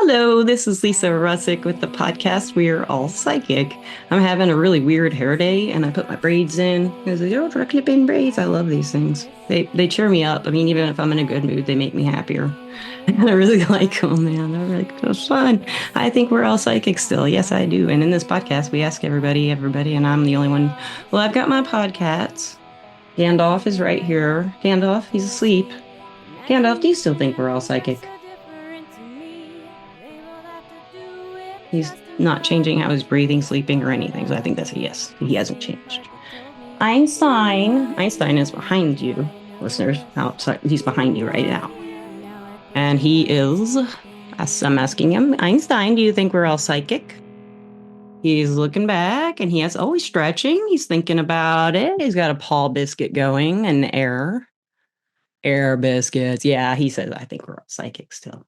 Hello, this is Lisa Rusczyk with the podcast We're All Psychic. I'm having a really weird hair day and I put my braids in. I was like, oh, for clip-in braids. I love these things. They cheer me up. I mean, even if I'm in a good mood, they make me happier. And I really like them, man. They're like so fun. I think we're all psychic still. Yes, I do. And in this podcast, we ask everybody, and I'm the only one. Well, I've got my podcasts. Gandalf is right here. Gandalf, he's asleep. Gandalf, do you still think we're all psychic? He's not changing how he's breathing, sleeping, or anything. So I think that's a yes. He hasn't changed. Einstein is behind you, listeners. Outside, he's behind you right now. And he is, I'm asking him, Einstein, do you think we're all psychic? He's looking back and he's always stretching. He's thinking about it. He's got a Paul biscuit going and air biscuits. Yeah, he says, I think we're all psychic still.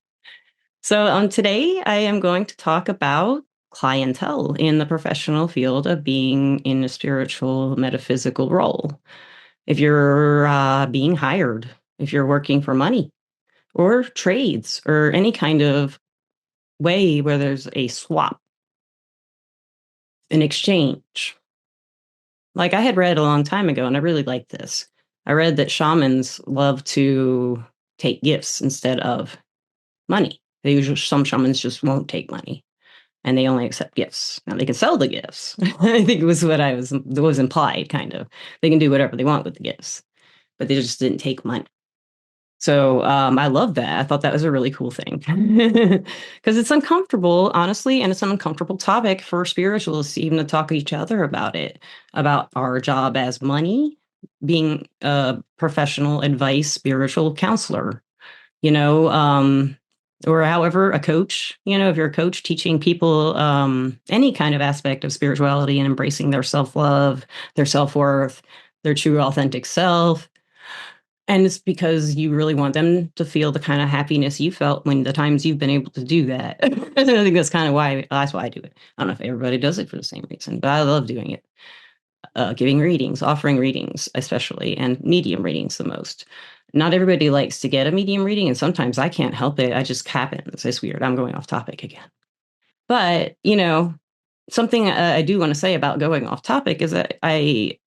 So today I am going to talk about clientele in the professional field of being in a spiritual metaphysical role. If you're being hired, if you're working for money or trades or any kind of way where there's a swap, an exchange. Like I had read a long time ago, and I really liked this. I read that shamans love to take gifts instead of money. Some shamans just won't take money and they only accept gifts. Now they can sell the gifts. I think it was what was implied, kind of. They can do whatever they want with the gifts, but they just didn't take money. So I love that. I thought that was a really cool thing because it's uncomfortable, honestly, and it's an uncomfortable topic for spiritualists even to talk to each other about it, about our job as money, being a professional advice spiritual counselor, you know, or however, a coach, if you're a coach teaching people any kind of aspect of spirituality and embracing their self-love, their self-worth, their true authentic self. And it's because you really want them to feel the kind of happiness you felt when the times you've been able to do that. I think that's why I do it. I don't know if everybody does it for the same reason, but I love doing it. Giving readings, offering readings, especially, and medium readings the most. Not everybody likes to get a medium reading, and sometimes I can't help it. It just happens. It's weird. I'm going off topic again. But, something I do want to say about going off topic is that I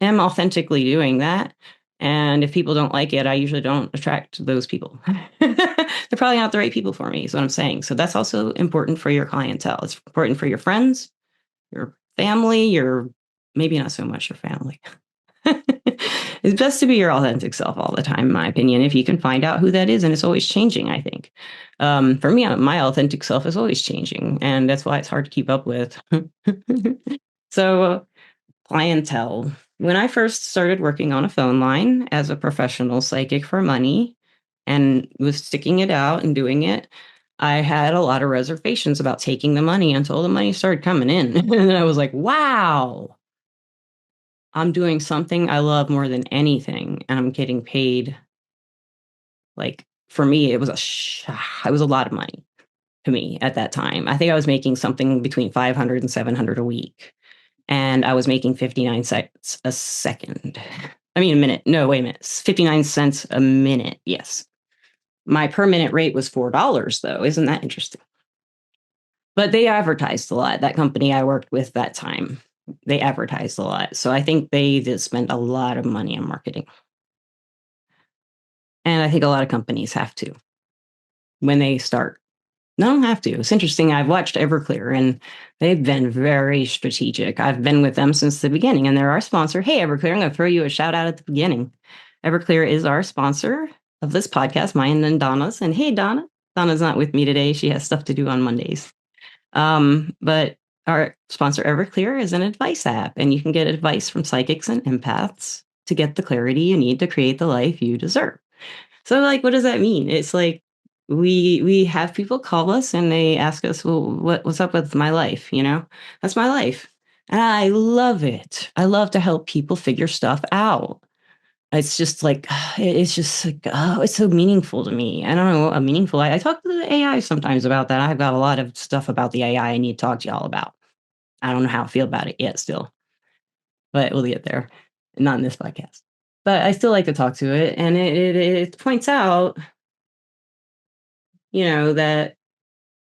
am authentically doing that. And if people don't like it, I usually don't attract those people. They're probably not the right people for me, is what I'm saying. So that's also important for your clientele. It's important for your friends, your family, your maybe not so much your family. It's best to be your authentic self all the time, in my opinion, if you can find out who that is. And it's always changing, I think. For me, my authentic self is always changing. And that's why it's hard to keep up with. So, clientele. When I first started working on a phone line as a professional psychic for money and was sticking it out and doing it, I had a lot of reservations about taking the money until the money started coming in. And I was like, wow, I'm doing something I love more than anything. And I'm getting paid. Like for me, it was a lot of money to me at that time. I think I was making something between 500 and 700 a week. And I was making 59 cents a second. I mean, a minute. No, wait a minute. 59 cents a minute. Yes. My per minute rate was $4, though. Isn't that interesting? But they advertised a lot. That company I worked with that time, they advertised a lot. So I think they did spend a lot of money on marketing. And I think a lot of companies have to when they start. No, don't have to. It's interesting. I've watched Everclear and they've been very strategic. I've been with them since the beginning and they're our sponsor. Hey, Everclear, I'm going to throw you a shout out at the beginning. Everclear is our sponsor of this podcast, mine and Donna's. And hey, Donna. Donna's not with me today. She has stuff to do on Mondays. But our sponsor, Everclear, is an advice app, and you can get advice from psychics and empaths to get the clarity you need to create the life you deserve. So, like, what does that mean? It's like we have people call us and they ask us, well, what's up with my life? That's my life. And I love it. I love to help people figure stuff out. It's just like, it's just like, oh, it's so meaningful to me. I don't know, meaningful. I talk to the AI sometimes about that. I've got a lot of stuff about the AI I need to talk to y'all about. I don't know how I feel about it yet still, but we'll get there. Not in this podcast. But I still like to talk to it. And it points out, that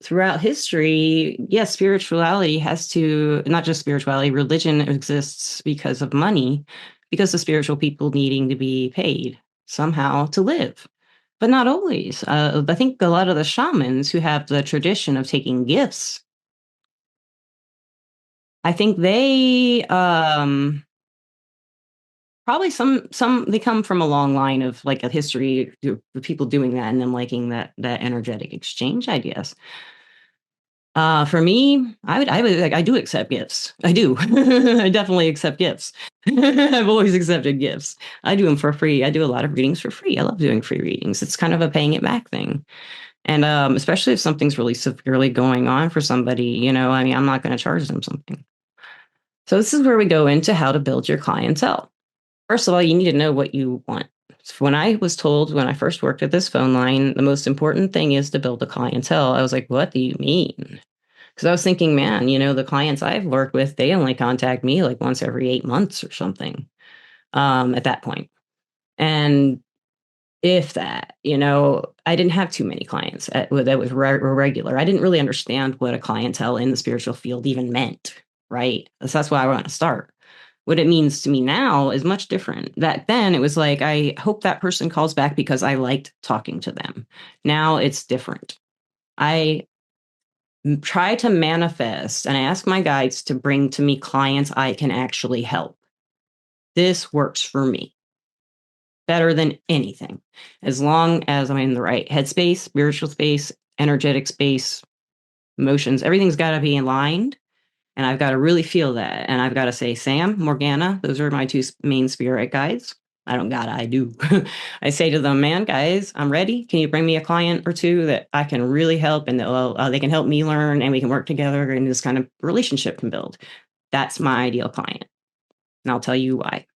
throughout history, yes, spirituality has to, not just spirituality, religion exists because of money, because of spiritual people needing to be paid somehow to live. But not always. I think a lot of the shamans who have the tradition of taking gifts, I think they probably some they come from a long line of like a history of people doing that and then liking that energetic exchange, I guess. For me, I would like, I do accept gifts. I do. I definitely accept gifts. I've always accepted gifts. I do them for free. I do a lot of readings for free. I love doing free readings. It's kind of a paying it back thing. And especially if something's really severely going on for somebody, I mean, I'm not going to charge them something. So this is where we go into how to build your clientele. First of all, you need to know what you want. When I was told when I first worked at this phone line, the most important thing is to build a clientele, I was like, what do you mean? Because I was thinking, man, the clients I've worked with, they only contact me like once every 8 months or something at that point. And if that, I didn't have too many clients that was regular. I didn't really understand what a clientele in the spiritual field even meant, right? So that's why I want to start. What it means to me now is much different. Back then, it was like, I hope that person calls back because I liked talking to them. Now it's different. I try to manifest and I ask my guides to bring to me clients I can actually help. This works for me better than anything. As long as I'm in the right headspace, spiritual space, energetic space, emotions, everything's got to be aligned. And I've got to really feel that. And I've got to say, Sam, Morgana, those are my two main spirit guides. I do. I say to them, man, guys, I'm ready. Can you bring me a client or two that I can really help and that they can help me learn and we can work together and this kind of relationship can build? That's my ideal client. And I'll tell you why.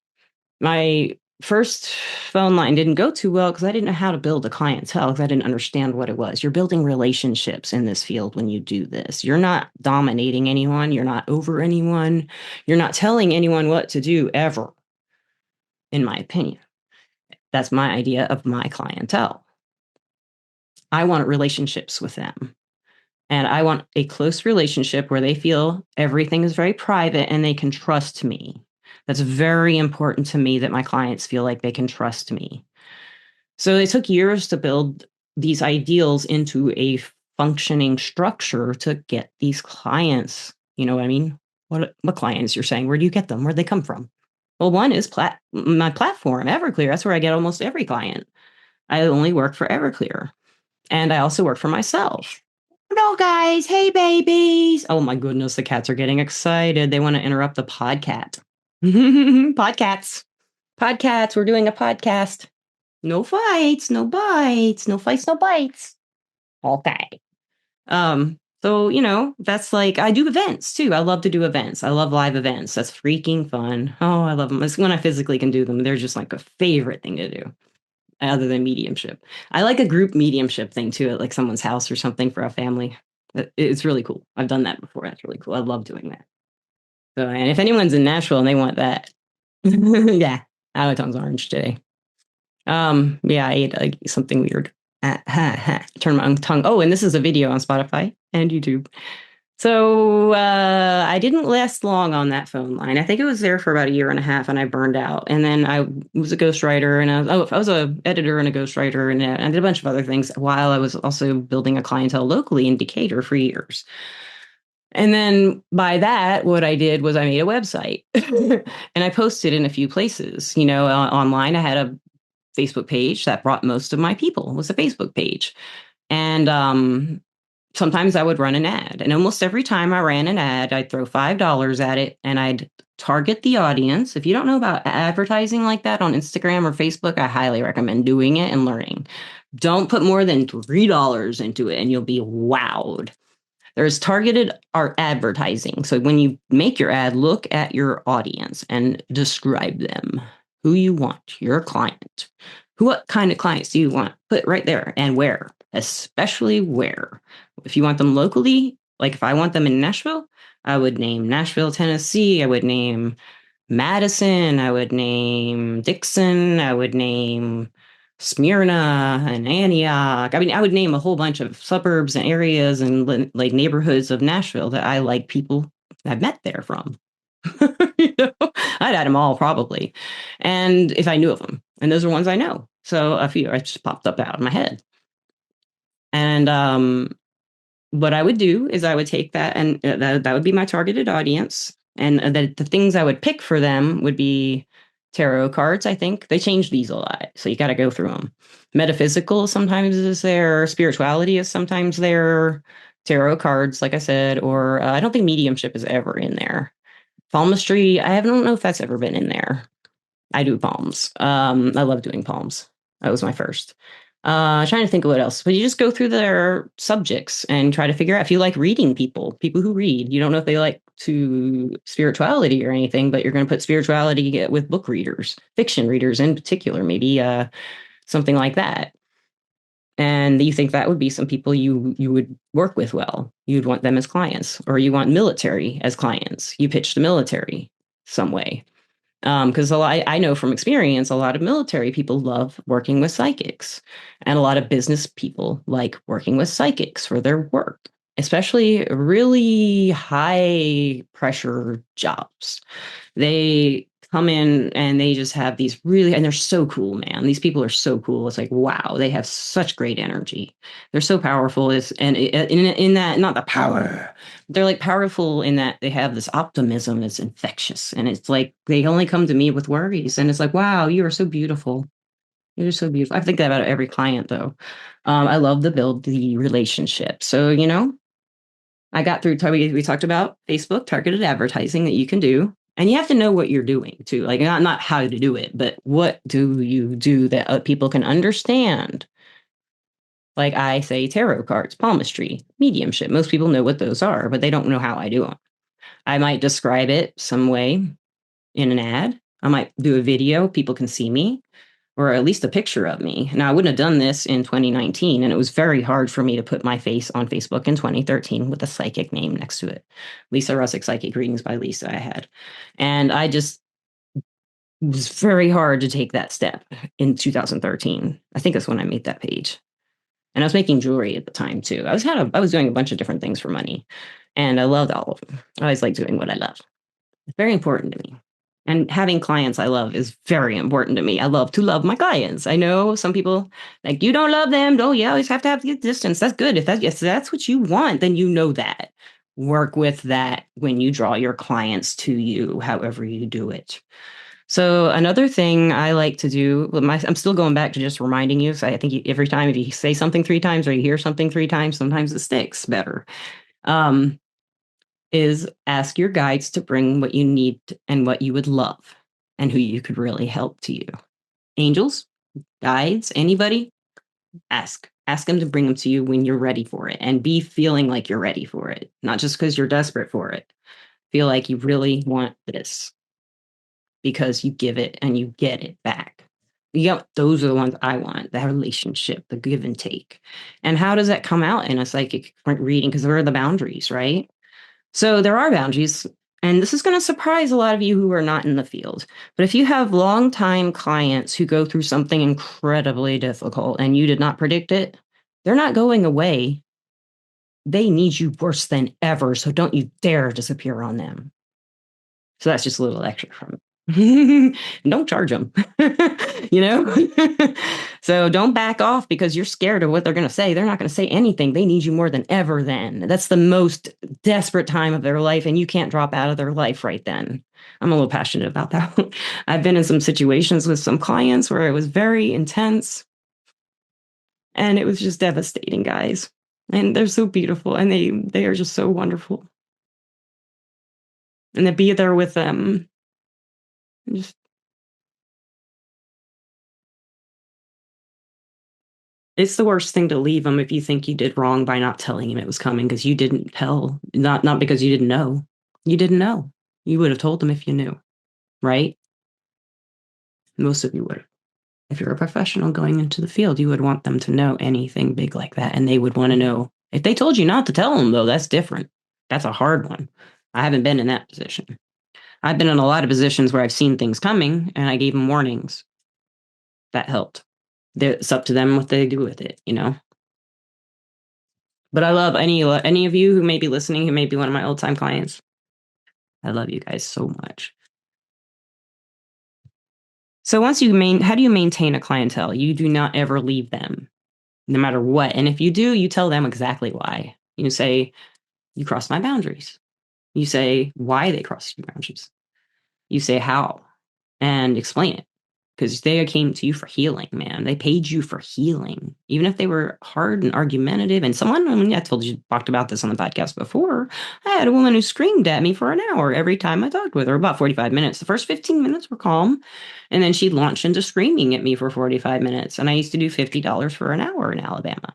My first phone line didn't go too well because I didn't know how to build a clientele because I didn't understand what it was. You're building relationships in this field when you do this. You're not dominating anyone. You're not over anyone. You're not telling anyone what to do ever, in my opinion. That's my idea of my clientele. I want relationships with them. And I want a close relationship where they feel everything is very private and they can trust me. That's very important to me that my clients feel like they can trust me. So it took years to build these ideals into a functioning structure to get these clients. You know what I mean? What clients you're saying? Where do you get them? Where'd they come from? Well, one is my platform, Everclear. That's where I get almost every client. I only work for Everclear. And I also work for myself. No, guys. Hey, babies. Oh, my goodness. The cats are getting excited. They want to interrupt the podcat. Podcats. Podcats. We're doing a podcast. No fights, no bites, no fights, no bites. Okay. So, that's like, I do events too. I love to do events. I love live events. That's freaking fun. Oh, I love them. It's when I physically can do them. They're just like a favorite thing to do other than mediumship. I like a group mediumship thing too at like someone's house or something for a family. It's really cool. I've done that before. That's really cool. I love doing that. So, and if anyone's in Nashville and they want that, yeah, my tongue's orange today. Yeah, I ate something weird. Turn my tongue. Oh, and this is a video on Spotify and YouTube. So I didn't last long on that phone line. I think it was there for about a year and a half, and I burned out. And then I was a ghostwriter, and I was a editor and a ghostwriter, and I did a bunch of other things while I was also building a clientele locally in Decatur for years. And then by that, what I did was I made a website, and I posted in a few places. Online. I had a Facebook page that brought most of my people. Was a Facebook page, and sometimes I would run an ad, and almost every time I ran an ad, I'd throw $5 at it and I'd target the audience. If you don't know about advertising like that on Instagram or Facebook, I highly recommend doing it and learning. Don't put more than $3 into it and you'll be wowed. There's targeted art advertising. So when you make your ad, look at your audience and describe them, who you want, your client. What kind of clients do you want? Put right there, and where, especially where. If you want them locally, like if I want them in Nashville, I would name Nashville, Tennessee. I would name Madison. I would name Dixon. I would name Smyrna and Antioch. I mean, I would name a whole bunch of suburbs and areas and like neighborhoods of Nashville that I like people I've met there from. You know, I'd add them all probably. And if I knew of them, and those are ones I know. So a few I just popped up out of my head. And what I would do is I would take that, and that would be my targeted audience. And the things I would pick for them would be tarot cards. I think they change these a lot, so you got to go through them. Metaphysical sometimes is there, spirituality is sometimes there, tarot cards, like I said, or I don't think mediumship is ever in there. Palmistry, don't know if that's ever been in there. I do palms. I love doing palms. That was my first. Trying to think of what else. But you just go through their subjects and try to figure out if you like reading people who read. You don't know if they like to spirituality or anything, but you're going to put spirituality with book readers, fiction readers in particular, maybe something like that. And you think that would be some people you would work with well. You'd want them as clients, or you want military as clients. You pitch the military some way. Because I know from experience, a lot of military people love working with psychics, and a lot of business people like working with psychics for their work, especially really high pressure jobs. They come in and they just have these really, and they're so cool, man. These people are so cool. It's like, wow, they have such great energy. They're so powerful. And in that, not the power, they're like powerful in that they have this optimism that's infectious. And it's like they only come to me with worries. And it's like, wow, you are so beautiful. You're so beautiful. I think that about every client, though. I love to build the relationship. So, I got through, we talked about Facebook targeted advertising that you can do. And you have to know what you're doing too. Like, not how to do it, but what do you do that people can understand? Like I say, tarot cards, palmistry, mediumship. Most people know what those are, but they don't know how I do them. I might describe it some way in an ad. I might do a video. People can see me, or at least a picture of me. Now, I wouldn't have done this in 2019, and it was very hard for me to put my face on Facebook in 2013 with a psychic name next to it. Lisa Rusczyk, Psychic Readings by Lisa, I had. And I just it was very hard to take that step in 2013. I think that's when I made that page. And I was making jewelry at the time too. I was doing a bunch of different things for money, and I loved all of them. I always like doing what I love. It's very important to me. And having clients I love is very important to me. I love to love my clients. I know some people like, you don't love them. Oh, you always have to have the distance. That's good. If that's what you want, then you know that. Work with that when you draw your clients to you, however you do it. So another thing I like to do, I'm still going back to just reminding you. So I think every time if you say something 3 times or you hear something 3 times, sometimes it sticks better. Is ask your guides to bring what you need and what you would love and who you could really help to you. Angels, guides, anybody, ask. Ask them to bring them to you when you're ready for it, and be feeling like you're ready for it, not just because you're desperate for it. Feel like you really want this because you give it and you get it back. Yep, those are the ones I want, that relationship, the give and take. And how does that come out in a psychic reading? Because where are the boundaries, right? So there are boundaries, and this is going to surprise a lot of you who are not in the field. But if you have longtime clients who go through something incredibly difficult and you did not predict it, they're not going away. They need you worse than ever. So don't you dare disappear on them. So that's just a little extra from it. Don't charge them, you know? So don't back off because you're scared of what they're going to say. They're not going to say anything. They need you more than ever then. That's the most desperate time of their life, and you can't drop out of their life right then. I'm a little passionate about that. I've been in some situations with some clients where it was very intense, and it was just devastating, guys. And they're so beautiful, and they are just so wonderful. And to be there with them, just it's the worst thing to leave them if you think you did wrong by not telling him it was coming because you didn't tell, not because you didn't know. You didn't know. You would have told them if you knew, right? Most of you would. If you're a professional going into the field, you would want them to know anything big like that, and they would want to know. If they told you not to tell them, though, that's different. That's a hard one. I haven't been in that position. I've been in a lot of positions where I've seen things coming, and I gave them warnings. That helped. It's up to them what they do with it, you know. But I love any of you who may be listening, who may be one of my old time clients. I love you guys so much. So how do you maintain a clientele? You do not ever leave them, no matter what. And if you do, you tell them exactly why. You say, you crossed my boundaries. You say why they crossed your boundaries. You say how and explain it. Because they came to you for healing, man. They paid you for healing. Even if they were hard and argumentative. And someone, I mean, I told you, talked about this on the podcast before. I had a woman who screamed at me for an hour every time I talked with her, about 45 minutes. The first 15 minutes were calm. And then she launched into screaming at me for 45 minutes. And I used to do $50 for an hour in Alabama.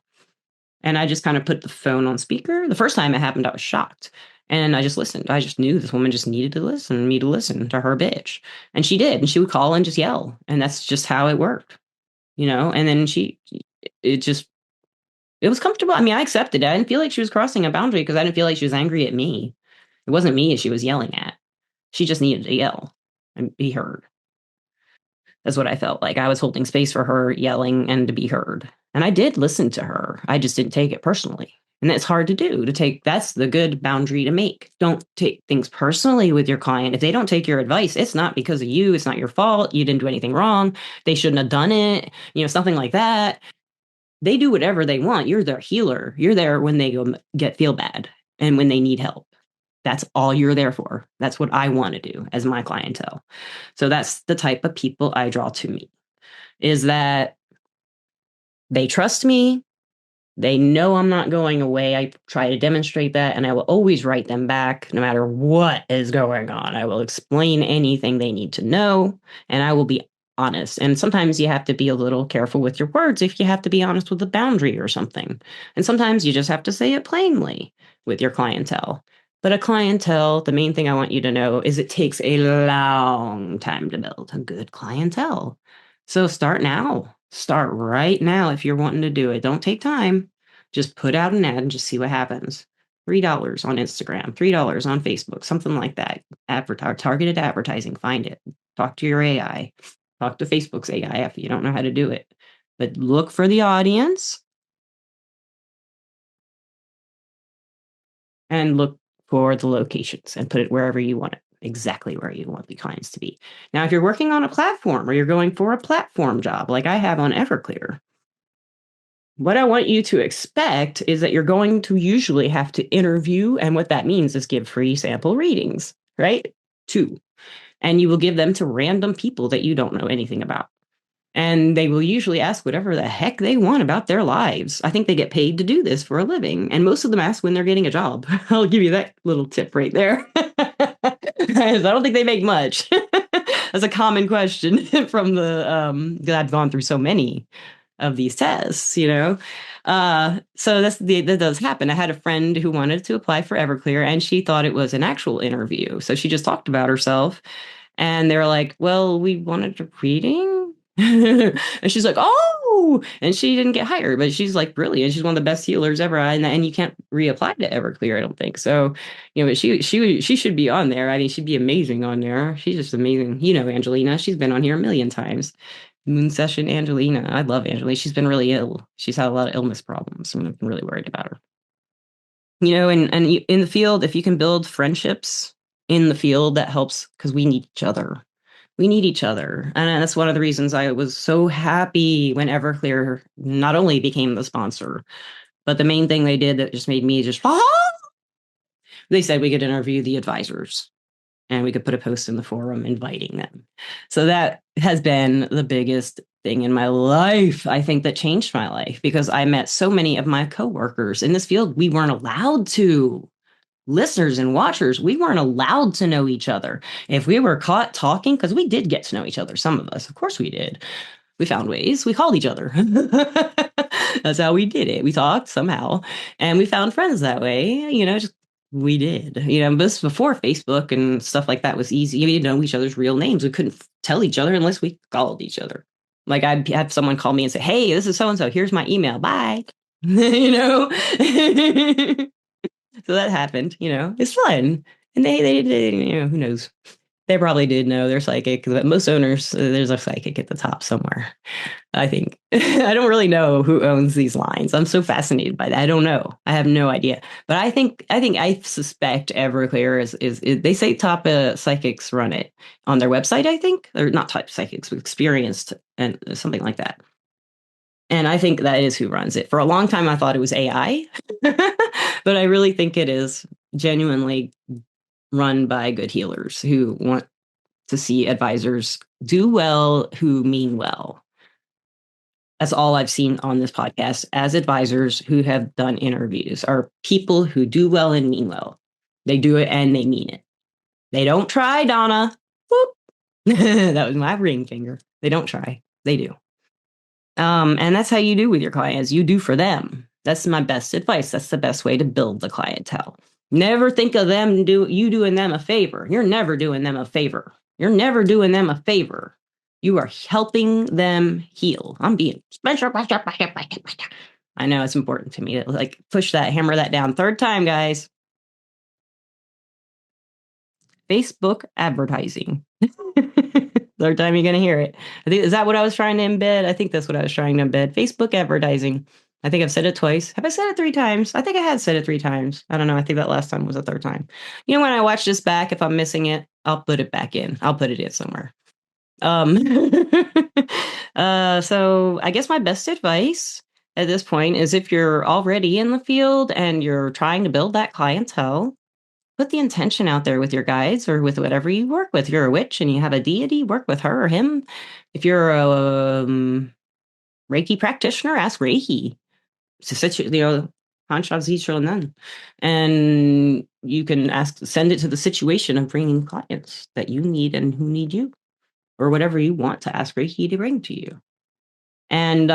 And I just kind of put the phone on speaker. The first time it happened, I was shocked. And I just listened. I just knew this woman just needed to listen, me to listen to her bitch. And she did. And she would call and just yell. And that's just how it worked, you know? And then it just, it was comfortable. I mean, I accepted it. I didn't feel like she was crossing a boundary because I didn't feel like she was angry at me. It wasn't me she was yelling at. She just needed to yell and be heard. That's what I felt like. I was holding space for her, yelling and to be heard. And I did listen to her. I just didn't take it personally. And that's hard to do, to take. That's the good boundary to make. Don't take things personally with your client. If they don't take your advice, it's not because of you. It's not your fault. You didn't do anything wrong. They shouldn't have done it. You know, something like that. They do whatever they want. You're their healer. You're there when they feel bad and when they need help. That's all you're there for. That's what I want to do as my clientele. So that's the type of people I draw to me, is that they trust me. They know I'm not going away. I try to demonstrate that, and I will always write them back no matter what is going on. I will explain anything they need to know, and I will be honest. And sometimes you have to be a little careful with your words if you have to be honest with a boundary or something. And sometimes you just have to say it plainly with your clientele. But a clientele, the main thing I want you to know is it takes a long time to build a good clientele. So start now. Start right now if you're wanting to do it. Don't take time. Just put out an ad and just see what happens. $3 on Instagram, $3 on Facebook, something like that. Targeted advertising. Find it. Talk to your AI. Talk to Facebook's AI if you don't know how to do it. But look for the audience and look for the locations and put it wherever you want it, exactly where you want the clients to be. Now, if you're working on a platform or you're going for a platform job like I have on Everclear, what I want you to expect is that you're going to usually have to interview. And what that means is give free sample readings, right? 2. And you will give them to random people that you don't know anything about. And they will usually ask whatever the heck they want about their lives. I think they get paid to do this for a living. And most of them ask when they're getting a job. I'll give you that little tip right there. I don't think they make much. That's a common question from because I've gone through so many of these tests, you know? So that does happen. I had a friend who wanted to apply for Everclear and she thought it was an actual interview. So she just talked about herself and they were like, well, we wanted a reading. And she's like, oh, and she didn't get hired, but she's like brilliant. She's one of the best healers ever. And you can't reapply to Everclear, I don't think. So, you know, but she should be on there. I mean, she'd be amazing on there. She's just amazing. You know, Angelina, she's been on here a million times. Moon Session Angelina. I love Angelina. She's been really ill. She's had a lot of illness problems. I'm really worried about her. You know, and in the field, if you can build friendships in the field, that helps because we need each other. We need each other. And that's one of the reasons I was so happy when Everclear not only became the sponsor, but the main thing they did that just made me just, they said we could interview the advisors and we could put a post in the forum inviting them. So that has been the biggest thing in my life, I think, that changed my life because I met so many of my coworkers in this field. We weren't allowed to. Listeners and watchers, we weren't allowed to know each other. If we were caught talking, because we did get to know each other, some of us, of course we did. We found ways. We called each other. That's how we did it. We talked somehow, and we found friends that way. You know, just we did. You know, this before Facebook and stuff like that was easy. We didn't know each other's real names. We couldn't tell each other unless we called each other. Like I'd have someone call me and say, "Hey, this is so and so. Here's my email. Bye." You know. So that happened, you know, it's fun. And they, you know, who knows? They probably did know they're psychic, but most owners, there's a psychic at the top somewhere. I think. I don't really know who owns these lines. I'm so fascinated by that. I don't know. I have no idea. But I suspect Everclear is they say top psychics run it on their website, I think. Or not top psychics, but experienced and something like that. And I think that is who runs it. For a long time I thought it was AI. But I really think it is genuinely run by good healers who want to see advisors do well who mean well. That's all I've seen on this podcast as advisors who have done interviews are people who do well and mean well. They do it and they mean it. They don't try, Donna. Whoop. That was my ring finger. They don't try. They do. And that's how you do with your clients. You do for them. That's my best advice. That's the best way to build the clientele. Never think of you doing them a favor. You're never doing them a favor. You're never doing them a favor. You are helping them heal. I'm being special. I know it's important to me to like push that, hammer that down. Third time, guys. Facebook advertising. Third time you're going to hear it. I think, is that what I was trying to embed? I think that's what I was trying to embed. Facebook advertising. I think I've said it twice. Have I said it 3 times? I think I had said it 3 times. I don't know. I think that last time was the third time. You know, when I watch this back, if I'm missing it, I'll put it back in. I'll put it in somewhere. So I guess my best advice at this point is if you're already in the field and you're trying to build that clientele, put the intention out there with your guides or with whatever you work with. If you're a witch and you have a deity, work with her or him. If you're a Reiki practitioner, ask Reiki. And you can send it to the situation of bringing clients that you need and who need you, or whatever you want to ask Reiki to bring to you. And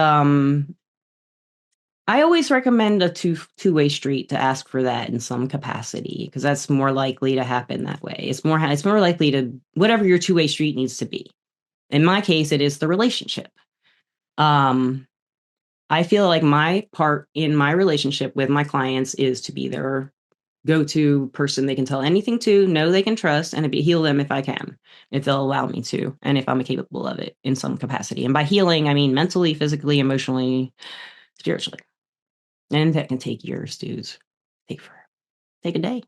I always recommend a two-way street to ask for that in some capacity, because that's more likely to happen that way. It's more likely to whatever your two-way street needs to be. In my case, it is the relationship. I feel like my part in my relationship with my clients is to be their go-to person they can tell anything to, know they can trust, and heal them if I can, if they'll allow me to, and if I'm capable of it in some capacity. And by healing, I mean mentally, physically, emotionally, spiritually. And that can take years, dudes. Take a day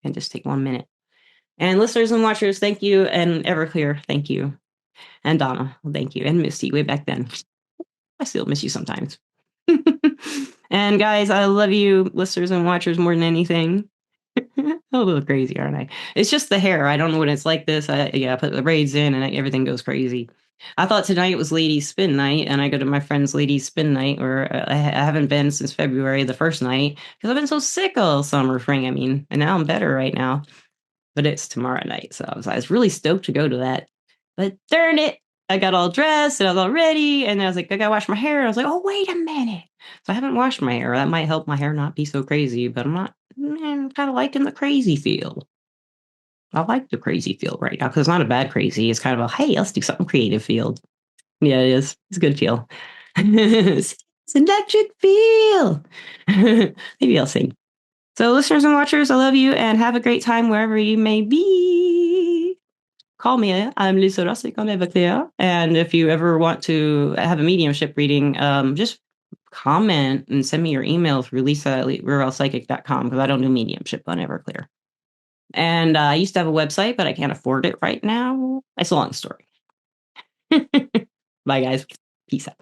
and just take 1 minute. And listeners and watchers, thank you. And Everclear, thank you. And Donna, thank you. And Misty, way back then. I still miss you sometimes. And guys, I love you, listeners and watchers, more than anything. I'm a little crazy, aren't I? It's just the hair. I don't know when it's like this. I put the braids in and everything goes crazy. I thought tonight was ladies spin night, and I go to my friend's ladies spin night, where I haven't been since February, the first night, because I've been so sick all summer, spring. I mean, and now I'm better right now, but it's tomorrow night, so I was really stoked to go to that. But darn it, I got all dressed and I was all ready, and I was like, I gotta wash my hair. And I was like, oh wait a minute, so I haven't washed my hair. That might help my hair not be so crazy, but I'm kind of liking the crazy feel. I like the crazy feel right now because it's not a bad crazy. It's kind of a, hey, let's do something creative feel. Yeah, it is. It's a good feel. It's an electric feel. Maybe I'll sing. So listeners and watchers, I love you and have a great time wherever you may be. Call me. I'm Lisa Rusczyk on Everclear. And if you ever want to have a mediumship reading, just comment and send me your email through lisa@ruralpsychic.com, because I don't do mediumship on Everclear. And I used to have a website, but I can't afford it right now. It's a long story. Bye, guys. Peace out.